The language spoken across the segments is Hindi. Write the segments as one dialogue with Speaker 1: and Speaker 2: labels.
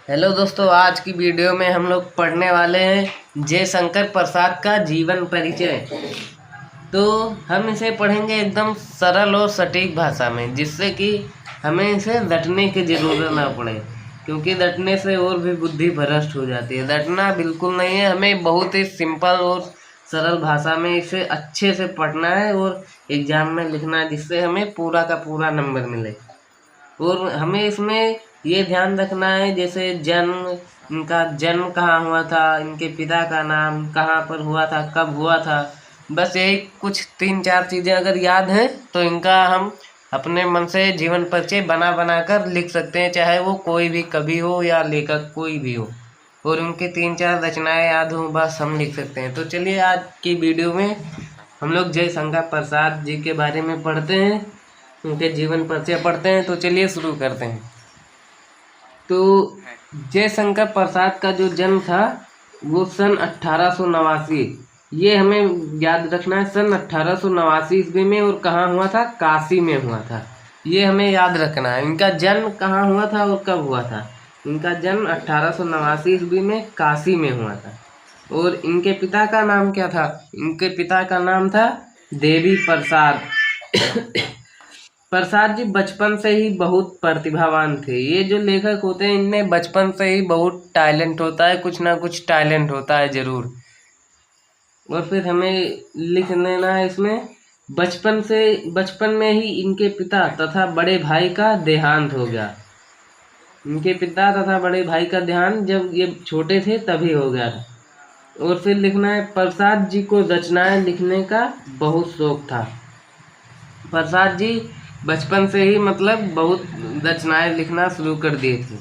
Speaker 1: हेलो दोस्तों, आज की वीडियो में हम लोग पढ़ने वाले हैं जयशंकर प्रसाद का जीवन परिचय। तो हम इसे पढ़ेंगे एकदम सरल और सटीक भाषा में, जिससे कि हमें इसे रटने की ज़रूरत ना पड़े, क्योंकि रटने से और भी बुद्धि भ्रष्ट हो जाती है। रटना बिल्कुल नहीं है, हमें बहुत ही सिंपल और सरल भाषा में इसे अच्छे से पढ़ना है और एग्जाम में लिखना है, जिससे हमें पूरा का पूरा नंबर मिले। और हमें इसमें ये ध्यान रखना है, जैसे जन्म, इनका जन्म कहाँ हुआ था, इनके पिता का नाम कहाँ पर हुआ था, कब हुआ था। बस यही कुछ 3-4 चीज़ें अगर याद हैं तो इनका हम अपने मन से जीवन परिचय बना बना कर लिख सकते हैं, चाहे वो कोई भी कवि हो या लेखक कोई भी हो, और उनके 3-4 रचनाएं याद हों, बस हम लिख सकते हैं। तो चलिए आज की वीडियो में हम लोग जयशंकर प्रसाद जी के बारे में पढ़ते हैं, उनके जीवन परिचय पढ़ते हैं। तो चलिए शुरू करते हैं। तो जयशंकर प्रसाद का जो जन्म था वो सन 1889, ये हमें याद रखना है, सन 1889 ईस्वी में। और कहाँ हुआ था? काशी में हुआ था, ये हमें याद रखना है। इनका जन्म कहाँ हुआ था और कब हुआ था? इनका जन्म 1889 ईस्वी में काशी में हुआ था। और इनके पिता का नाम क्या था? इनके पिता का नाम था देवी प्रसाद। प्रसाद जी बचपन से ही बहुत प्रतिभावान थे। ये जो लेखक होते हैं, इनमें बचपन से ही बहुत टैलेंट होता है, कुछ ना कुछ टैलेंट होता है जरूर। और फिर हमें लिख लेना है इसमें, बचपन में ही इनके पिता तथा बड़े भाई का देहांत हो गया। इनके पिता तथा बड़े भाई का देहांत जब ये छोटे थे तभी हो गया था। और फिर लिखना है, प्रसाद जी को रचनाएं लिखने का बहुत शौक था। प्रसाद जी बचपन से ही मतलब बहुत रचनाएं लिखना शुरू कर दिए थे।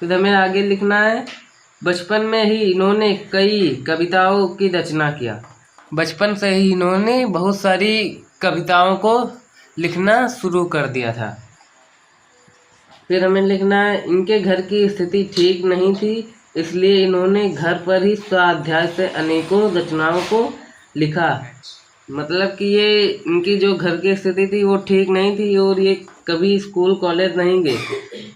Speaker 1: फिर हमें आगे लिखना है, बचपन में ही इन्होंने कई कविताओं की रचना किया। बचपन से ही इन्होंने बहुत सारी कविताओं को लिखना शुरू कर दिया था। फिर हमें लिखना है, इनके घर की स्थिति ठीक नहीं थी, इसलिए इन्होंने घर पर ही स्वाध्याय से अनेकों रचनाओं को लिखा। मतलब कि ये इनकी जो घर की स्थिति थी वो ठीक नहीं थी, और ये कभी स्कूल कॉलेज नहीं गए।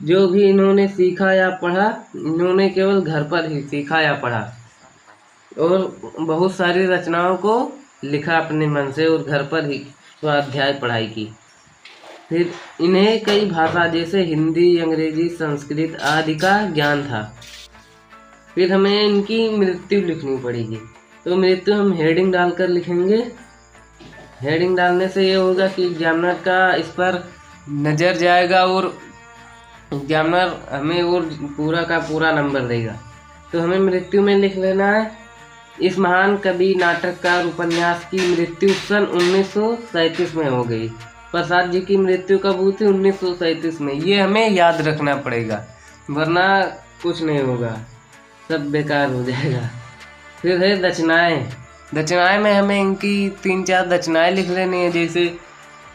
Speaker 1: जो भी इन्होंने सीखा या पढ़ा, इन्होंने केवल घर पर ही सीखा या पढ़ा, और बहुत सारी रचनाओं को लिखा अपने मन से और घर पर ही स्वाध्याय पढ़ाई की। फिर इन्हें कई भाषा जैसे हिंदी, अंग्रेजी, संस्कृत आदि का ज्ञान था। फिर हमें इनकी मृत्यु लिखनी पड़ेगी। तो मृत्यु हम हेडिंग डालकर लिखेंगे। हेडिंग डालने से ये होगा कि एग्जामिनर का इस पर नज़र जाएगा और एग्जामिनर हमें और पूरा का पूरा नंबर देगा। तो हमें मृत्यु में लिख लेना है, इस महान कवि, नाटककार, उपन्यास की मृत्यु सन 1937 में हो गई। प्रसाद जी की मृत्यु कब हुई थी? 1937 में। ये हमें याद रखना पड़ेगा, वरना कुछ नहीं होगा, सब बेकार हो जाएगा। फिर है रचनाएं। रचनाएं में हमें इनकी 3-4 रचनाएं लिख लेनी है, जैसे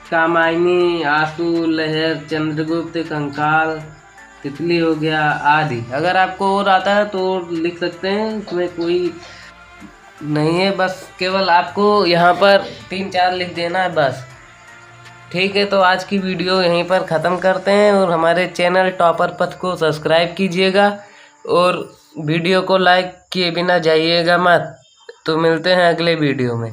Speaker 1: कामायनी, आंसू, लहर, चंद्रगुप्त, कंकाल, तितली हो गया आदि। अगर आपको और आता है तो लिख सकते हैं, इसमें कोई नहीं है, बस केवल आपको यहाँ पर 3-4 लिख देना है बस। ठीक है, तो आज की वीडियो यहीं पर ख़त्म करते हैं, और हमारे चैनल टॉपर पथ को सब्सक्राइब कीजिएगा और वीडियो को लाइक किए बिना जाइएगा मत। तो मिलते हैं अगले वीडियो में।